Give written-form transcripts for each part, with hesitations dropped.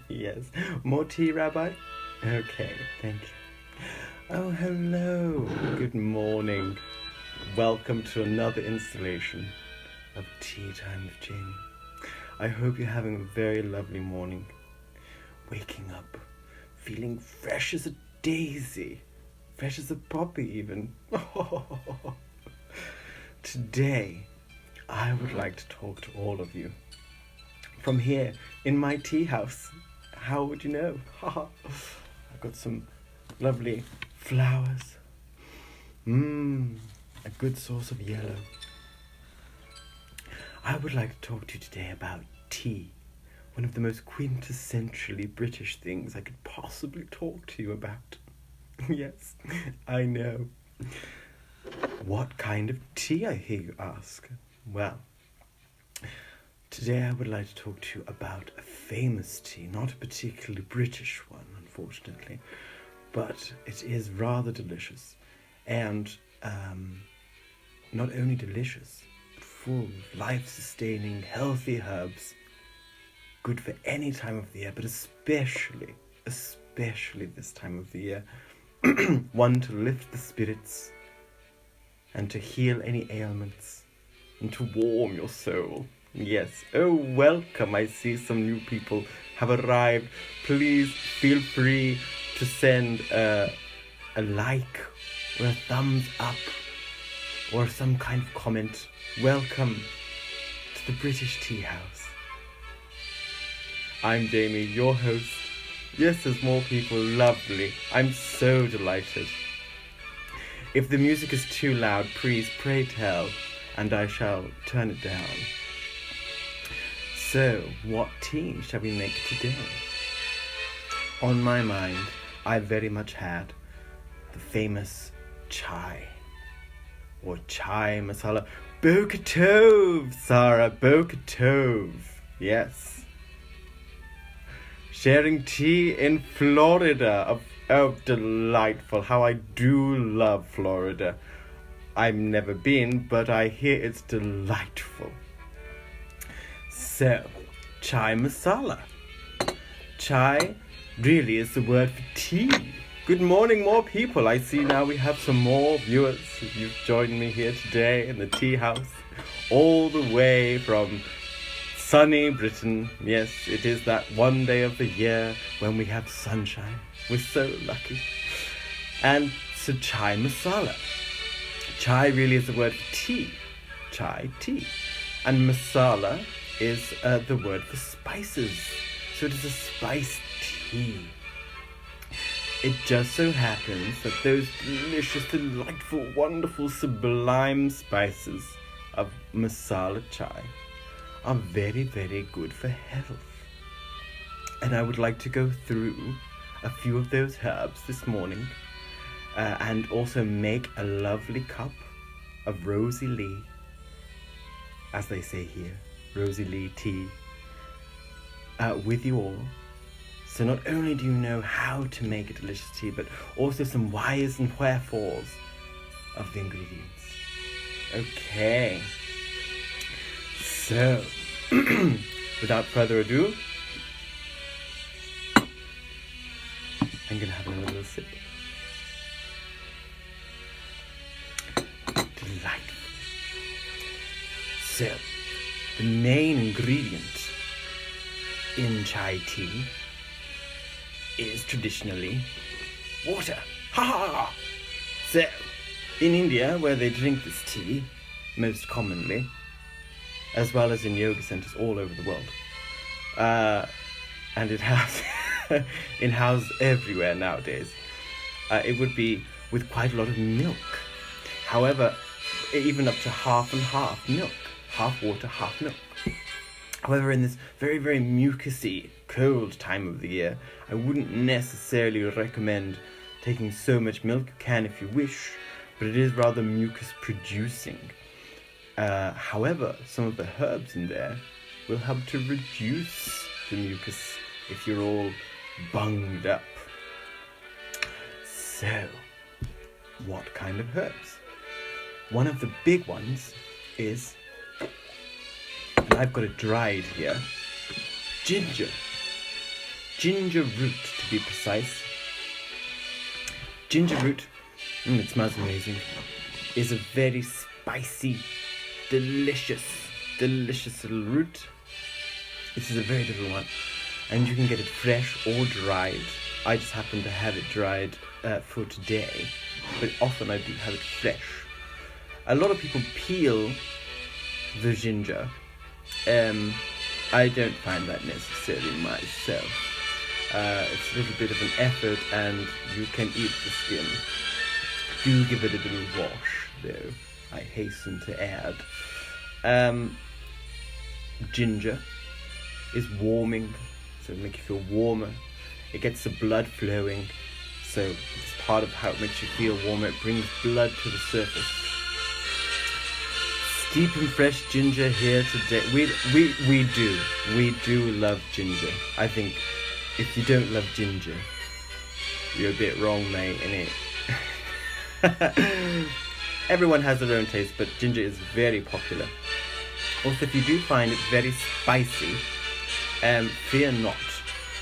Yes. More tea, Rabbi? Okay, thank you. Oh, hello. Good morning. Welcome to another installation of Tea Time with Jamie. I hope you're having a very lovely morning. Waking up, feeling fresh as a daisy, fresh as a poppy even. Today, I would like to talk to all of you from here in my tea house. How would you know? I've got some lovely flowers. A good source of yellow. I would like to talk to you today about tea. One of the most quintessentially British things I could possibly talk to you about. Yes, I know. What kind of tea, I hear you ask? Well, today I would like to talk to you about a famous tea, not a particularly British one, unfortunately, but it is rather delicious, and not only delicious, but full of life-sustaining, healthy herbs, good for any time of the year, but especially this time of the year, one to lift the spirits, and to heal any ailments, and to warm your soul. Yes. Oh, welcome. I see some new people have arrived. Please feel free to send a like or a thumbs up or some kind of comment. Welcome to the British Tea House. I'm Jamie, your host. Yes, there's more people. Lovely. I'm so delighted. If the music is too loud, please pray tell, and I shall turn it down. So, what tea shall we make today? On my mind, I very much had the famous chai, or chai masala. Boker Tov, Sarah, Boker Tov. Yes. Sharing tea in Florida. Oh, delightful. How I do love Florida. I've never been, but I hear it's delightful. So, chai masala. Chai really is the word for tea. Good morning, more people. I see now we have some more viewers. You've joined me here today in the tea house, all the way from sunny Britain. Yes, it is that one day of the year when we have sunshine. We're so lucky. And so chai masala. Chai really is the word for tea. Chai, tea. And masala is the word for spices. So it is a spiced tea. It just so happens that those delicious, delightful, wonderful, sublime spices of masala chai are very, very good for health. And I would like to go through a few of those herbs this morning, and also make a lovely cup of Rosie Lee, as they say here, Rosie Lee tea, with you all. So not only do you know how to make a delicious tea, but also some whys and wherefores of the ingredients. Okay. So, without further ado, I'm going to have another little sip. Delightful. So, the main ingredient in chai tea is traditionally water. Ha ha ha! So, in India, where they drink this tea most commonly, as well as in yoga centers all over the world, and it has in houses everywhere nowadays, it would be with quite a lot of milk. However, even up to half and half milk, half water, half milk. However, in this very, very mucusy, cold time of the year, I wouldn't necessarily recommend taking so much milk. You can if you wish, but it is rather mucus producing. However, some of the herbs in there will help to reduce the mucus if you're all bunged up. So, what kind of herbs? One of the big ones is, and I've got it dried here, ginger. Ginger root, to be precise. Ginger root, it smells amazing, is a very spicy, delicious little root. This is a very little one, and you can get it fresh or dried. I just happen to have it dried for today, but often I do have it fresh. A lot of people peel the ginger. I don't find that necessarily myself. It's a little bit of an effort, and you can eat the skin. Do give it a little wash, though, I hasten to add. Ginger is warming, so it makes you feel warmer. It gets the blood flowing, so it's part of how it makes you feel warmer. It brings blood to the surface. Steep and fresh ginger here today. We do love ginger. I think if you don't love ginger, you're a bit wrong, mate, innit? Everyone has their own taste, but ginger is very popular. Also, if you do find it very spicy, fear not.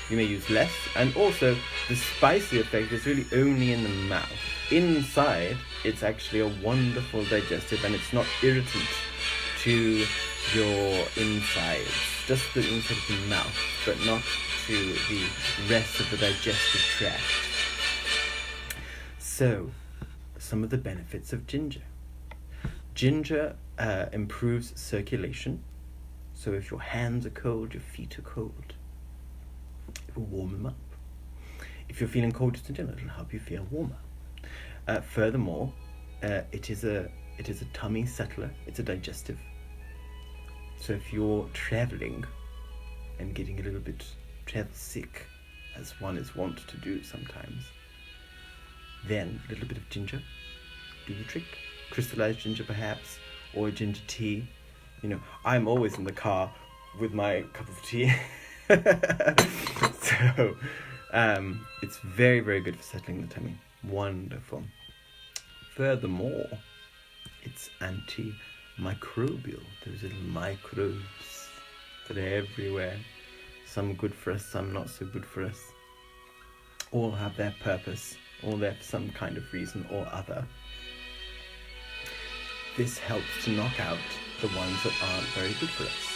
You may use less, and also the spicy effect is really only in the mouth. Inside, it's actually a wonderful digestive, and it's not irritant to your insides. Just the inside of the mouth, but not to the rest of the digestive tract. So, some of the benefits of ginger. Ginger improves circulation. So if your hands are cold, your feet are cold, it will warm them up. If you're feeling cold just in general, it'll help you feel warmer. Furthermore, it is a tummy settler. It's a digestive. So if you're traveling and getting a little bit travel sick, as one is wont to do sometimes, then a little bit of ginger do the trick. Crystallized ginger perhaps, or ginger tea. You know, I'm always in the car with my cup of tea. So it's very, very good for settling the tummy. Wonderful. Furthermore, it's antimicrobial. Those little microbes that are everywhere. Some good for us, some not so good for us. All have their purpose, all there for some kind of reason or other. This helps to knock out the ones that aren't very good for us.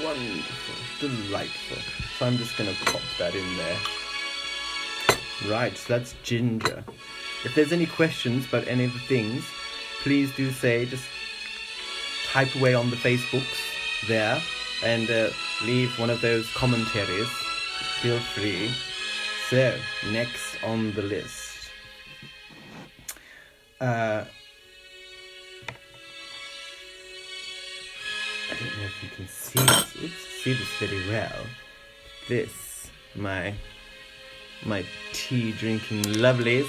Wonderful, delightful. So I'm just going to pop that in there. Right, so that's ginger. If there's any questions about any of the things, please do say, just type away on the Facebooks there and leave one of those commentaries. Feel free. So, next on the list. I don't know if you can see this very well. This, my tea drinking lovelies,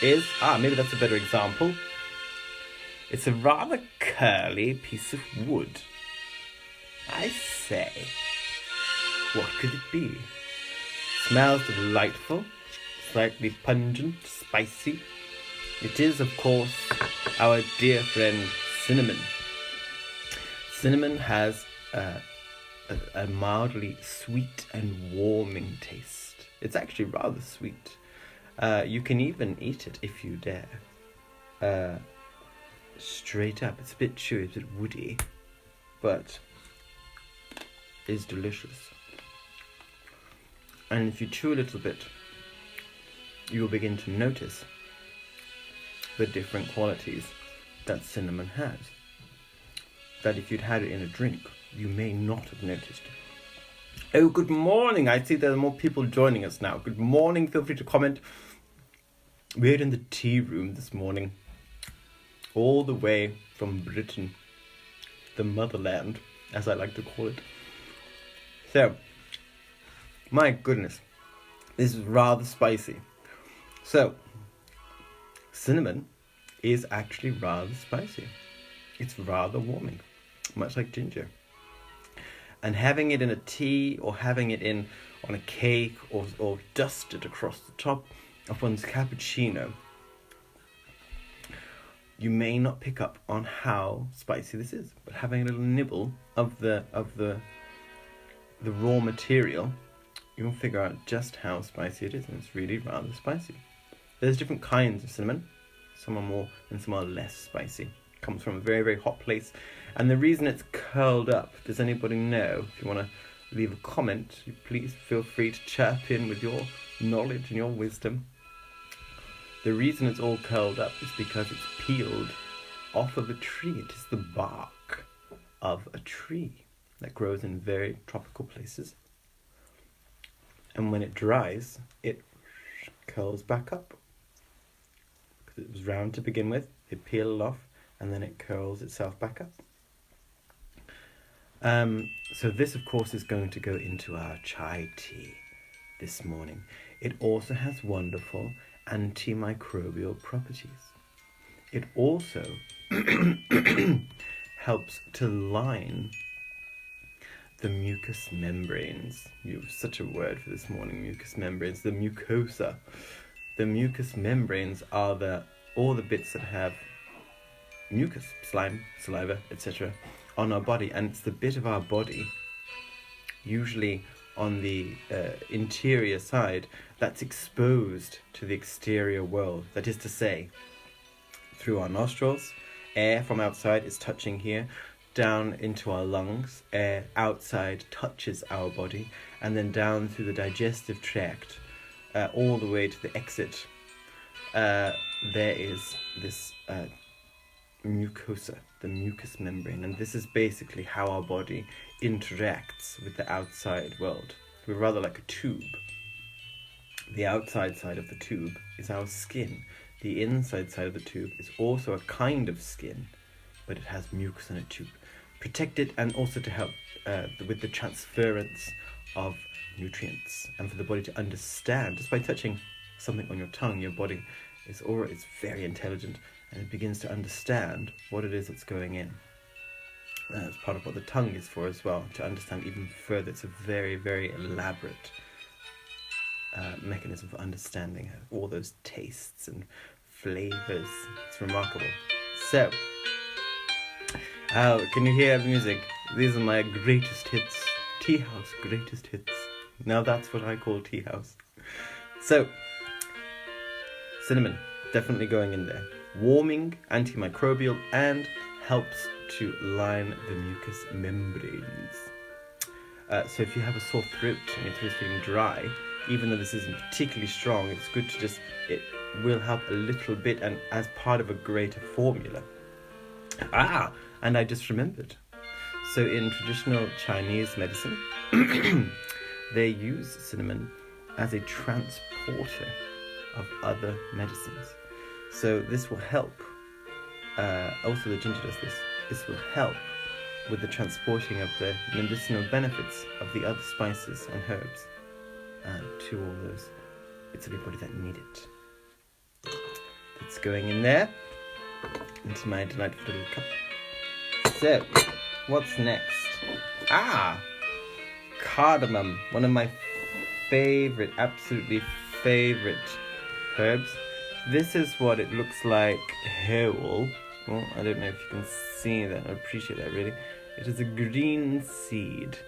is, maybe that's a better example. It's a rather curly piece of wood. I say, what could it be? Smells delightful, slightly pungent, spicy. It is, of course, our dear friend cinnamon. Cinnamon has a mildly sweet and warming taste. It's actually rather sweet. You can even eat it if you dare. Straight up. It's a bit chewy, it's a bit woody, but is delicious. And if you chew a little bit, you will begin to notice the different qualities that cinnamon has, that if you'd had it in a drink, you may not have noticed. Oh, good morning. I see there are more people joining us now. Good morning. Feel free to comment. We're in the tea room this morning, all the way from Britain, the motherland, as I like to call it. So, my goodness, this is rather spicy. So, cinnamon is actually rather spicy. It's rather warming, much like ginger. And having it in a tea, or having it on a cake, or dusted across the top of one's cappuccino, you may not pick up on how spicy this is, but having a little nibble of the the raw material, you'll figure out just how spicy it is, and it's really rather spicy. There's different kinds of cinnamon. Some are more and some are less spicy. It comes from a very, very hot place. And the reason it's curled up, does anybody know? If you want to leave a comment, please feel free to chirp in with your knowledge and your wisdom. The reason it's all curled up is because it's peeled off of a tree. It is the bark of a tree that grows in very tropical places. And when it dries, it curls back up. Because it was round to begin with, it peeled off, and then it curls itself back up. So this, of course, is going to go into our chai tea this morning. It also has wonderful antimicrobial properties. It also helps to line the mucous membranes. You have such a word for this morning, mucous membranes. The mucosa. The mucous membranes are all the bits that have mucus, slime, saliva, etc. on our body, and it's the bit of our body, usually on the interior side, that's exposed to the exterior world. That is to say, through our nostrils, air from outside is touching here, down into our lungs, air outside touches our body, and then down through the digestive tract, all the way to the exit. There is this mucosa, the mucous membrane, and this is basically how our body interacts with the outside world. We're rather like a tube. The outside side of the tube is our skin. The inside side of the tube is also a kind of skin, but it has mucus in it to protect it and also to help with the transference of nutrients, and for the body to understand. Just by touching something on your tongue, your body is very intelligent, and it begins to understand what it is that's going in. That's part of what the tongue is for as well, to understand even further. It's a very, very elaborate mechanism for understanding all those tastes and flavors. It's remarkable. So, can you hear the music? These are my greatest hits. Tea house greatest hits. Now that's what I call tea house. So, cinnamon, definitely going in there. Warming, antimicrobial, and helps to line the mucous membranes. So if you have a sore throat and your throat's feeling dry, even though this isn't particularly strong, it's good to it will help a little bit, and as part of a greater formula. And I just remembered. So in traditional Chinese medicine, they use cinnamon as a transporter of other medicines. So this will help. Also the ginger does this. This will help with the transporting of the medicinal benefits of the other spices and herbs to all those bits of your body that need it. That's going in there into my delightful little cup. So, what's next? Cardamom, one of my absolutely favorite herbs. This is what it looks like whole. Well, I don't know if you can see that. I appreciate that, really. It is a green seed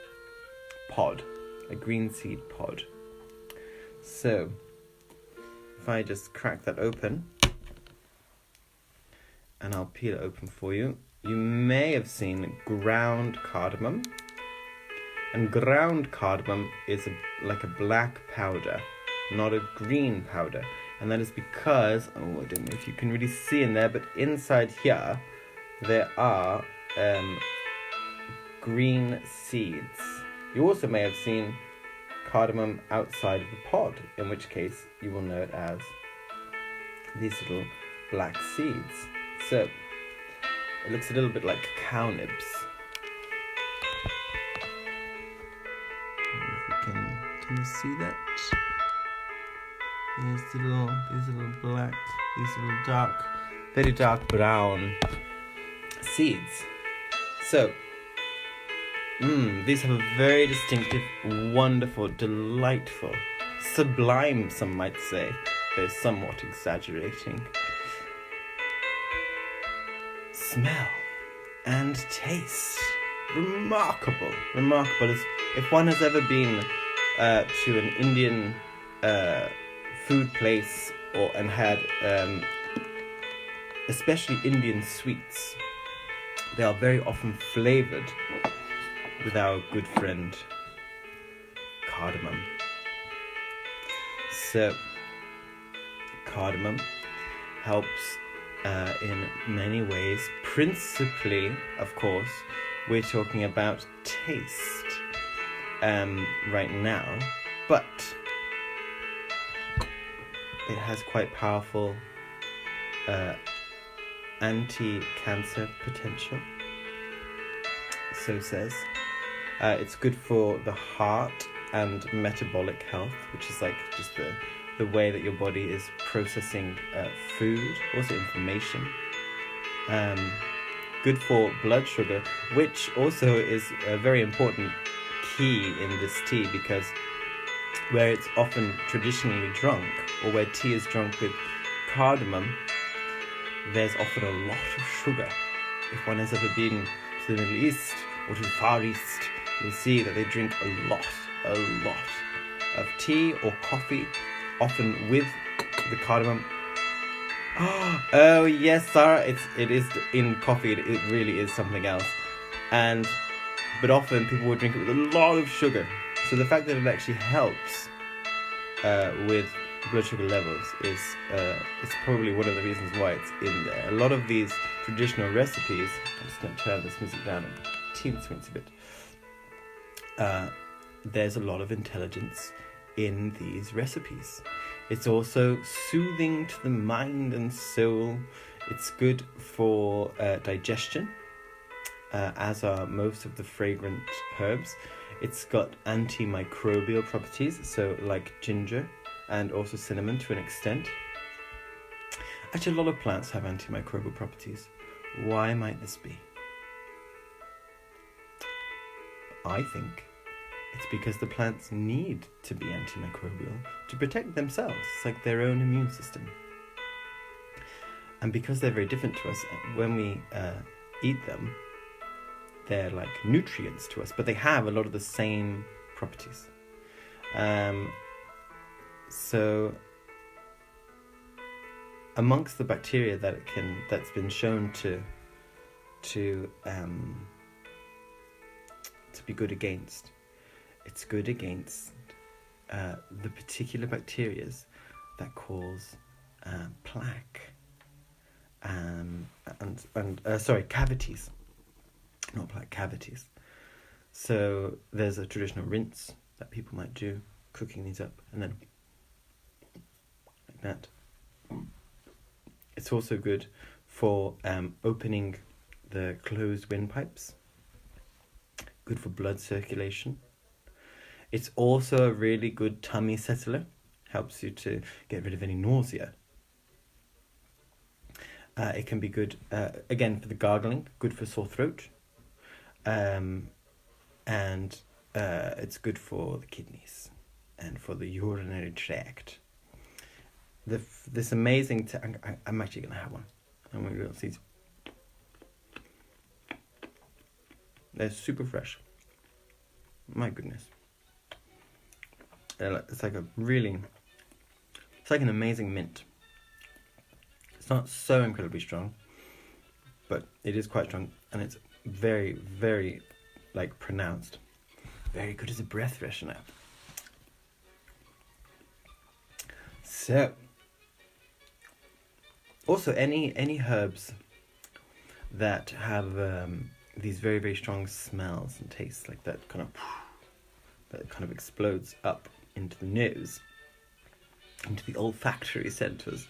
pod. A green seed pod. So, if I just crack that open, and I'll peel it open for you, you may have seen ground cardamom. And ground cardamom is like a black powder, not a green powder. And that is because, I don't know if you can really see in there, but inside here, there are green seeds. You also may have seen cardamom outside of the pod, in which case you will know it as these little black seeds. So, it looks a little bit like cacao nibs. Can you see that? There's these little black, these little dark, very dark brown seeds. So, these have a very distinctive, wonderful, delightful, sublime, some might say, though somewhat exaggerating, smell and taste. remarkable. If one has ever been to an Indian food place and had especially Indian sweets, they are very often flavored with our good friend cardamom. So cardamom helps in many ways. Principally, of course, we're talking about taste right now, but it has quite powerful anti-cancer potential, so says. It's good for the heart and metabolic health, which is like just the way that your body is processing food, also inflammation. Good for blood sugar, which also is a very important key in this tea, because where it's often traditionally drunk, or where tea is drunk with cardamom, there's often a lot of sugar. If one has ever been to the Middle East or to the Far East, you'll see that they drink a lot of tea or coffee, often with the cardamom. Oh yes, Sarah, it is in coffee. It really is something else, but often people will drink it with a lot of sugar. So the fact that it actually helps with blood sugar levels is it's probably one of the reasons why it's in there. A lot of these traditional recipes. I'm just going to turn this music down a teensy bit. There's a lot of intelligence in these recipes. It's also soothing to the mind and soul. It's good for digestion, as are most of the fragrant herbs. It's got antimicrobial properties, so like ginger and also cinnamon to an extent. Actually, a lot of plants have antimicrobial properties. Why might this be? I think it's because the plants need to be antimicrobial to protect themselves. It's like their own immune system. And because they're very different to us, when we eat them, they're like nutrients to us, but they have a lot of the same properties. So amongst the bacteria that's been shown to be good against, it's good against the particular bacterias that cause plaque and cavities. Not plaque, cavities. So there's a traditional rinse that people might do, cooking these up, and then like that. It's also good for opening the closed windpipes. Good for blood circulation. It's also a really good tummy settler. Helps you to get rid of any nausea. It can be good, again, for the gargling. Good for sore throat. And it's good for the kidneys and for the urinary tract. This amazing... I'm actually going to have one. I'm going to see these. They're super fresh. My goodness. It's like it's like an amazing mint. It's not so incredibly strong, but it is quite strong, and it's very, very pronounced. Very good as a breath freshener. So, also any herbs that have these very, very strong smells and tastes, like that kind of explodes up into the nose, into the olfactory centers.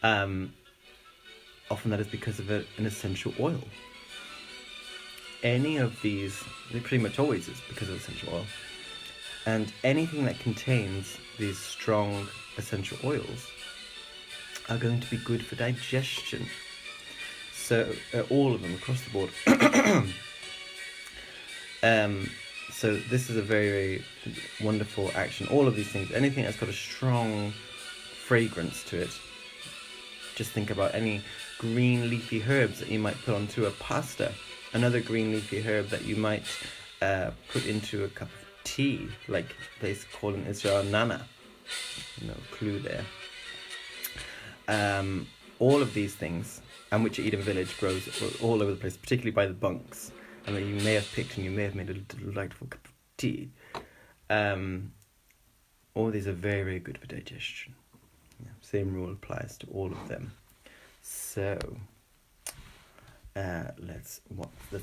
Often that is because of an essential oil. Any of these, it pretty much always is because of essential oil. And anything that contains these strong essential oils are going to be good for digestion. So all of them across the board. So this is a very, very wonderful action. All of these things, anything that's got a strong fragrance to it. Just think about any green leafy herbs that you might put onto a pasta another green leafy herb that you might put into a cup of tea, like they call in Israel nana. No clue there. All of these things, and which Eden Village grows all over the place, particularly by the bunks, and that you may have picked and you may have made a delightful cup of tea. All these are very, very good for digestion. Yeah, same rule applies to all of them. So, let's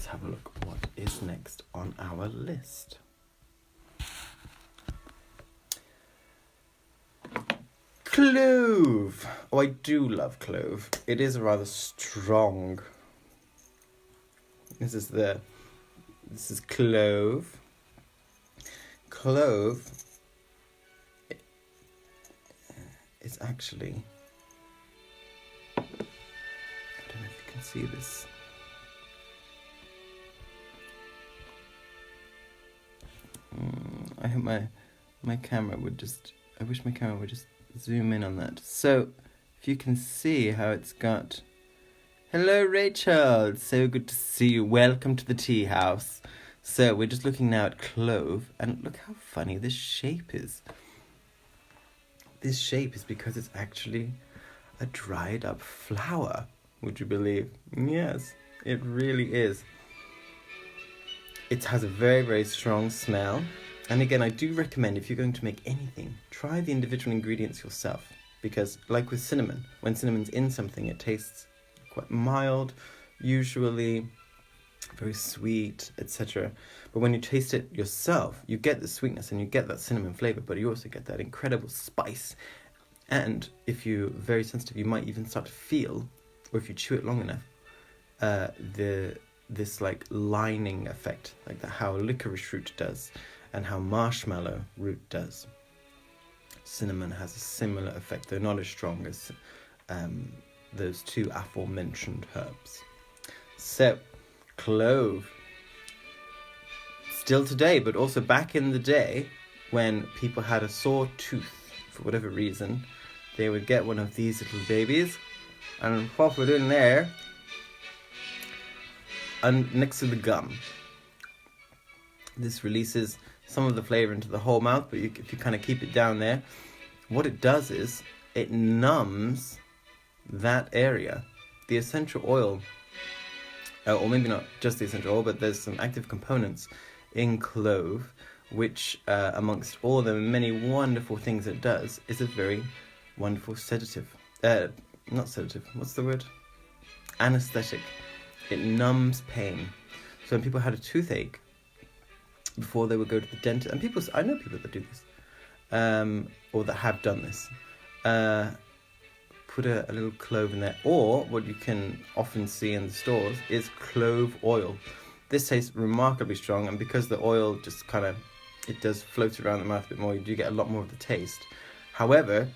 have a look. What is next on our list? Clove. Oh, I do love clove. It is rather strong. This is clove. Clove is actually, I don't know if you can see this. I hope my camera would just, I wish my camera would just zoom in on that. So, if you can see how it's got, hello Rachel, it's so good to see you, welcome to the tea house. So, we're just looking now at clove, and look how funny this shape is. This shape is because it's actually a dried up flower, would you believe? Yes, it really is. It has a very, very strong smell. And again, I do recommend, if you're going to make anything, try the individual ingredients yourself. Because, like with cinnamon, when cinnamon's in something, it tastes quite mild, usually very sweet, etc. But when you taste it yourself, you get the sweetness and you get that cinnamon flavour, but you also get that incredible spice. And if you're very sensitive, you might even start to feel, or if you chew it long enough, this like lining effect, like how licorice root does and how marshmallow root does. Cinnamon has a similar effect, though not as strong as those two aforementioned herbs. So, clove, still today, but also back in the day, when people had a sore tooth, for whatever reason, they would get one of these little babies and pop it in there, and next to the gum. This releases some of the flavour into the whole mouth, but if you kind of keep it down there, what it does is it numbs that area. The essential oil, or maybe not just the essential oil, but there's some active components in clove, which amongst all the many wonderful things it does, is a very wonderful sedative. Not sedative, what's the word? Anesthetic. It numbs pain. So when people had a toothache, before they would go to the dentist, and I know people that do this, or that have done this, put a little clove in there, or what you can often see in the stores is clove oil. This tastes remarkably strong, and because the oil just it does float around the mouth a bit more, you do get a lot more of the taste. However,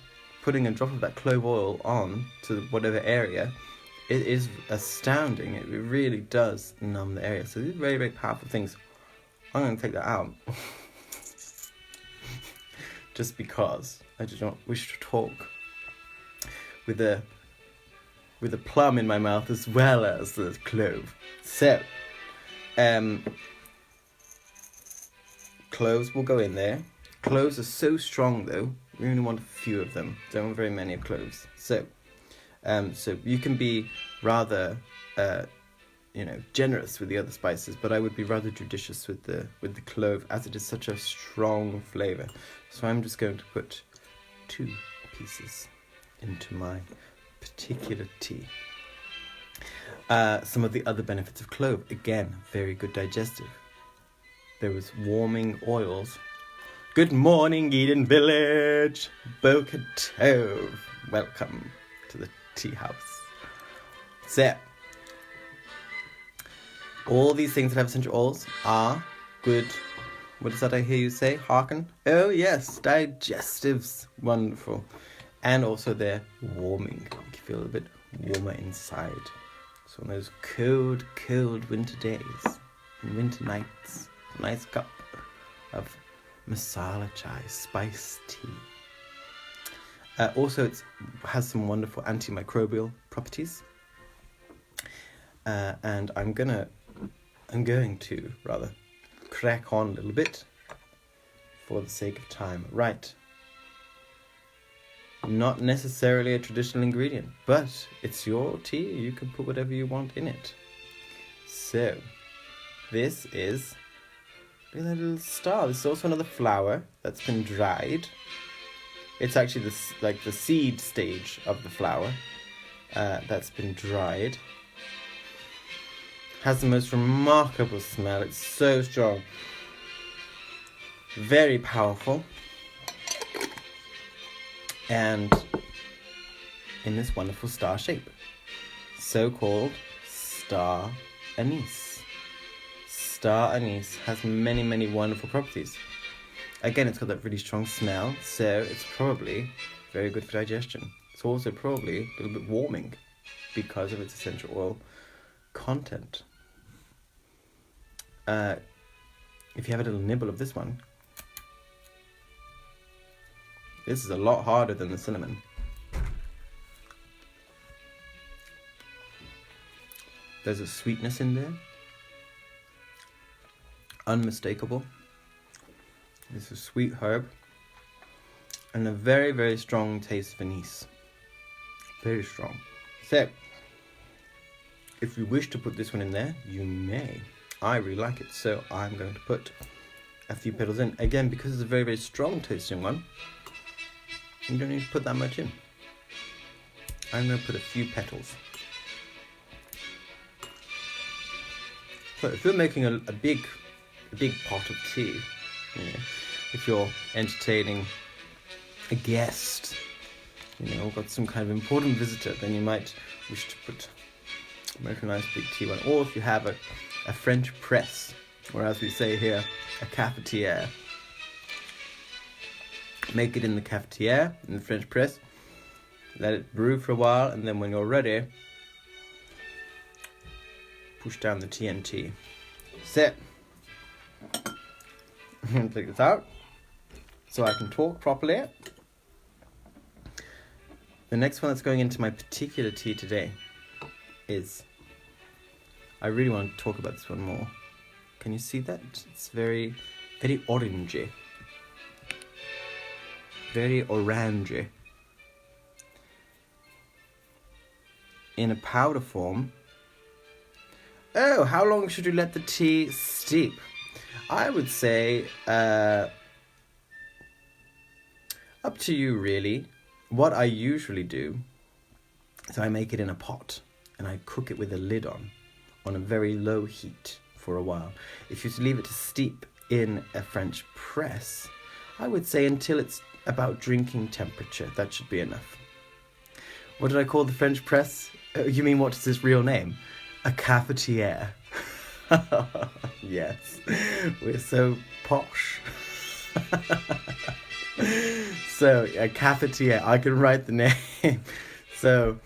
putting a drop of that clove oil on to whatever area, it is astounding. It really does numb the area. So these are very, very powerful things. I'm going to take that out. Just because I do not wish to talk with a plum in my mouth as well as the clove. So, cloves will go in there. Cloves are so strong though, we only want a few of them. Don't want very many of cloves. So you can be rather generous with the other spices, but I would be rather judicious with the clove, as it is such a strong flavour. So I'm just going to put 2 pieces into my particular tea. Some of the other benefits of clove, again, very good digestive. There was warming oils. Good morning, Eden Village. Boker Tove. Welcome to the tea house. So, all these things that have essential oils are good. What is that I hear you say? Hearken? Oh yes, digestives. Wonderful. And also they're warming. Make you feel a bit warmer inside. So on those cold, cold winter days and winter nights, a nice cup of masala chai, spiced tea. Also, it has some wonderful antimicrobial properties. And I'm going to I'm going to rather crack on a little bit for the sake of time. Right. Not necessarily a traditional ingredient, but it's your tea. You can put whatever you want in it. So, this is, look at that little star. This is also another flower that's been dried. It's actually the seed stage of the flower that's been dried. Has the most remarkable smell. It's so strong. Very powerful. And in this wonderful star shape. So-called star anise. Star anise has many, many wonderful properties. Again, it's got that really strong smell, so it's probably very good for digestion. It's also probably a little bit warming because of its essential oil content. If you have a little nibble of this one, this is a lot harder than the cinnamon. There's a sweetness in there. Unmistakable. It's a sweet herb. And a very, very strong taste of anise. Very strong. So, if you wish to put this one in there, you may. I really like it, so I'm going to put a few petals in. Again, because it's a very, very strong tasting one, you don't need to put that much in. I'm going to put a few petals. So if you're making a big pot of tea, you know, if you're entertaining a guest, you know, got some kind of important visitor, then you might wish to make a nice big tea one. Or if you have a French press, or as we say here, a cafetiere. Make it in the cafetiere, in the French press. Let it brew for a while, and then when you're ready, push down the TNT. Set. Take this out so I can talk properly. The next one that's going into my particular tea today is, I really want to talk about this one more. Can you see that? It's very, very orangey. Very orangey. In a powder form. Oh, how long should you let the tea steep? I would say up to you, really. What I usually do is I make it in a pot and I cook it with a lid on a very low heat for a while. If you leave it to steep in a French press, I would say until it's about drinking temperature. That should be enough. What did I call the French press? You mean, what is its real name? A cafetiere. Yes, we're so posh. So, a cafetiere, I can write the name. So,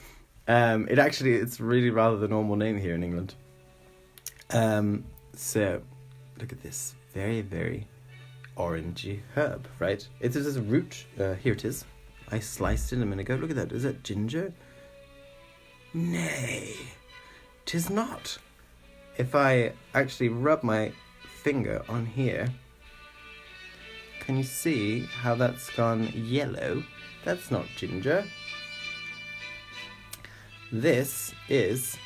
it's really rather the normal name here in England. So, look at this. Very, very orangey herb, right? It is a root. Here it is. I sliced it a minute ago. Look at that. Is that ginger? Nay, 'tis not. If I actually rub my finger on here, can you see how that's gone yellow? That's not ginger. This is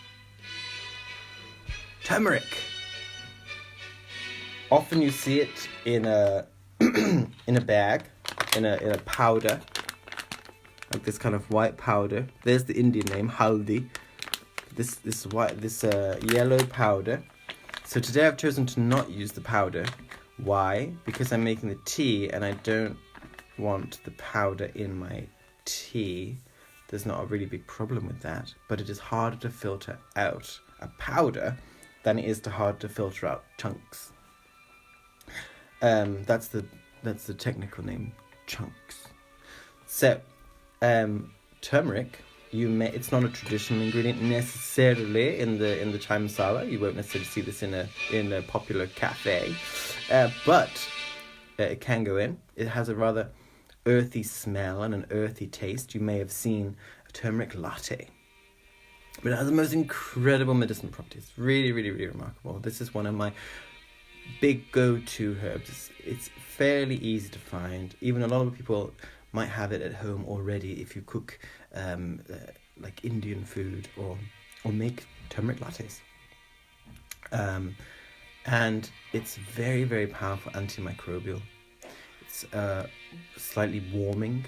turmeric. Often you see it in a in a bag, in a powder, like this kind of white powder. There's the Indian name, haldi. This yellow powder. So today I've chosen to not use the powder. Why? Because I'm making the tea and I don't want the powder in my tea. There's not a really big problem with that, but it is harder to filter out a powder than it is to filter out chunks. That's the technical name, chunks. So, turmeric. It's not a traditional ingredient necessarily in the chai masala. You won't necessarily see this in a popular cafe, but it can go in. It has a rather earthy smell and an earthy taste. You may have seen a turmeric latte. But it has the most incredible medicinal properties. Really, really, really remarkable. This is one of my big go-to herbs. It's fairly easy to find. Even a lot of people might have it at home already if you cook like Indian food or make turmeric lattes. And it's very, very powerful antimicrobial. It's slightly warming.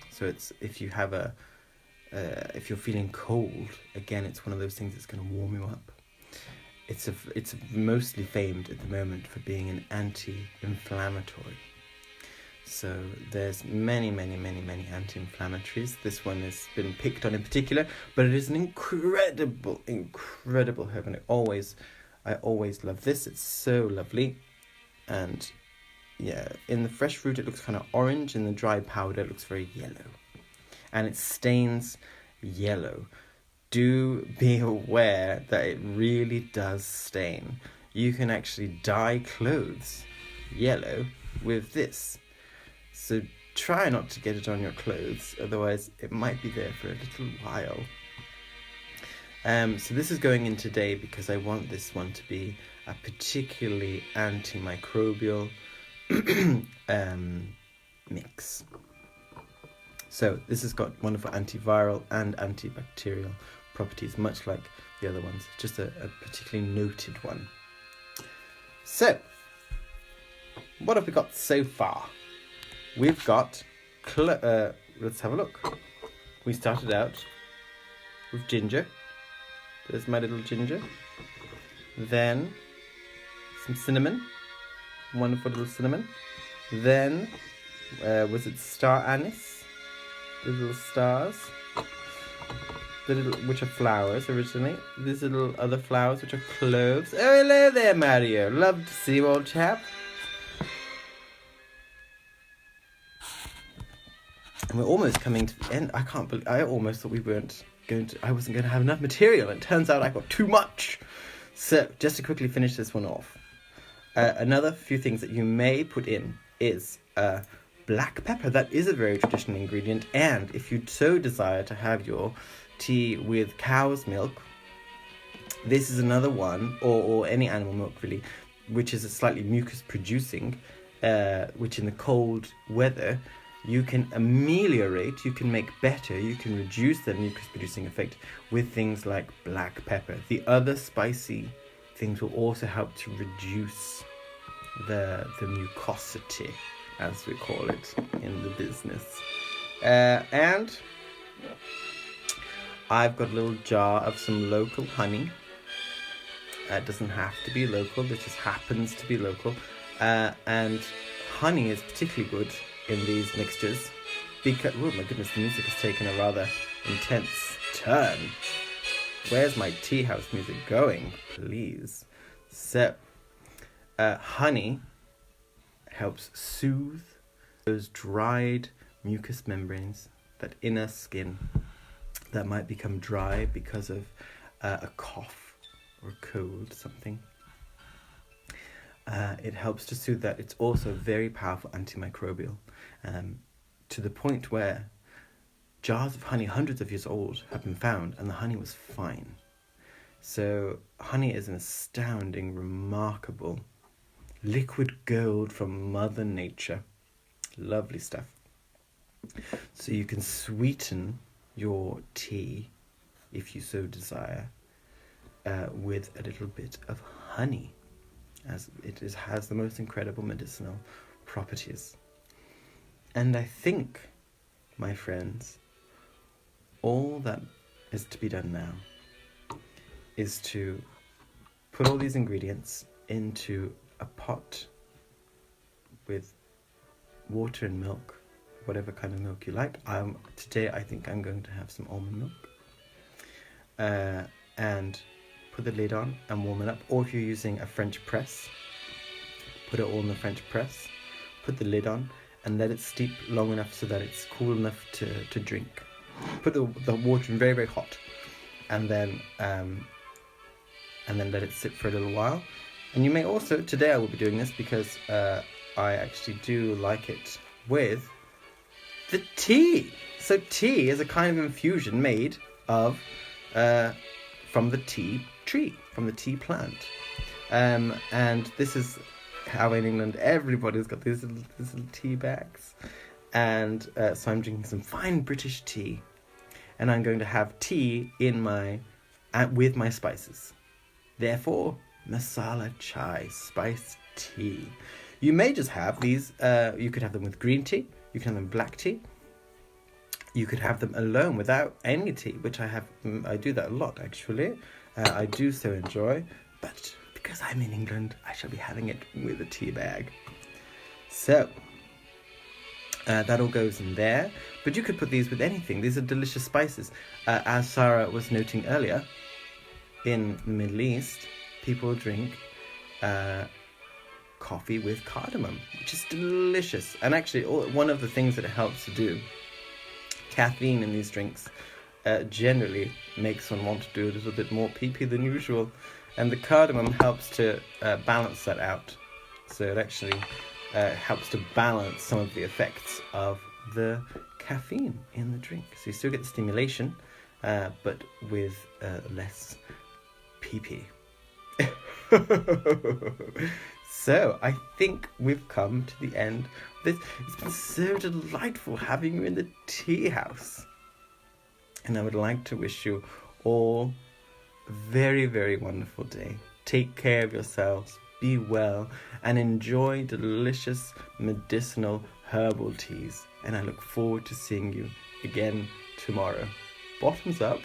So it's if you have if you're feeling cold, again, it's one of those things that's going to warm you up. It's mostly famed at the moment for being an anti-inflammatory. So there's many anti-inflammatories. This one has been picked on in particular, but it is an incredible herb, and I always love this. It's so lovely, and yeah, in the fresh fruit it looks kind of orange. In the dry powder it looks very yellow, and it stains yellow. Do be aware that it really does stain. You can actually dye clothes yellow with this. So try not to get it on your clothes, otherwise it might be there for a little while. So this is going in today because I want this one to be a particularly antimicrobial mix. So this has got wonderful antiviral and antibacterial properties, much like the other ones. Just a particularly noted one. So, what have we got so far? We've got, let's have a look. We started out with ginger. There's my little ginger. Then some cinnamon. Wonderful little cinnamon. Then, was it star anise? The little stars. Which are flowers originally. These little other flowers which are cloves. Oh, hello there, Mario. Love to see you, old chap. And we're almost coming to the end. I almost thought I wasn't going to have enough material. It turns out I got too much. So, just to quickly finish this one off. Another few things that you may put in is black pepper. That is a very traditional ingredient. And if you so desire to have your tea with cow's milk, this is another one, or any animal milk really, which is a slightly mucus producing, which in the cold weather you can ameliorate, you can make better, you can reduce the mucus producing effect with things like black pepper. The other spicy things will also help to reduce the mucosity, as we call it in the business. And I've got a little jar of some local honey. It doesn't have to be local, it just happens to be local. And honey is particularly good in these mixtures because, oh my goodness, the music has taken a rather intense turn. Where's my tea house music going, please? So, honey helps soothe those dried mucous membranes, that inner skin that might become dry because of a cough or a cold, something. It helps to soothe that. It's also very powerful antimicrobial, to the point where jars of honey, hundreds of years old, have been found, and the honey was fine. So honey is an astounding, remarkable liquid gold from Mother Nature. Lovely stuff. So you can sweeten your tea, if you so desire, with a little bit of honey, as it has the most incredible medicinal properties. And I think, my friends, all that is to be done now is to put all these ingredients into a pot with water and milk, whatever kind of milk you like. Today I think I'm going to have some almond milk, and put the lid on and warm it up. Or if you're using a French press, put it all in the French press, put the lid on and let it steep long enough so that it's cool enough to drink. Put the water in very, very hot, and then let it sit for a little while. And you may also, today I will be doing this because I actually do like it with the tea. So tea is a kind of infusion made of from the tea tree, from the tea plant. And this is how in England everybody's got these little tea bags. And so I'm drinking some fine British tea. And I'm going to have tea with my spices. Therefore, masala chai, spiced tea. You may just have these, you could have them with green tea, you can have them with black tea, you could have them alone without any tea, which I do that a lot actually. I do so enjoy, but because I'm in England, I shall be having it with a tea bag. So, that all goes in there, but you could put these with anything. These are delicious spices. As Sarah was noting earlier, in the Middle East, people drink coffee with cardamom, which is delicious. And actually, one of the things that it helps to do, caffeine in these drinks generally makes one want to do a little bit more pee-pee than usual. And the cardamom helps to balance that out. So it actually helps to balance some of the effects of the caffeine in the drink. So you still get the stimulation, but with less pee-pee. So I think we've come to the end of this. It's been so delightful having you in the tea house. And I would like to wish you all a very, very wonderful day. Take care of yourselves, be well, and enjoy delicious medicinal herbal teas. And I look forward to seeing you again tomorrow. Bottoms up.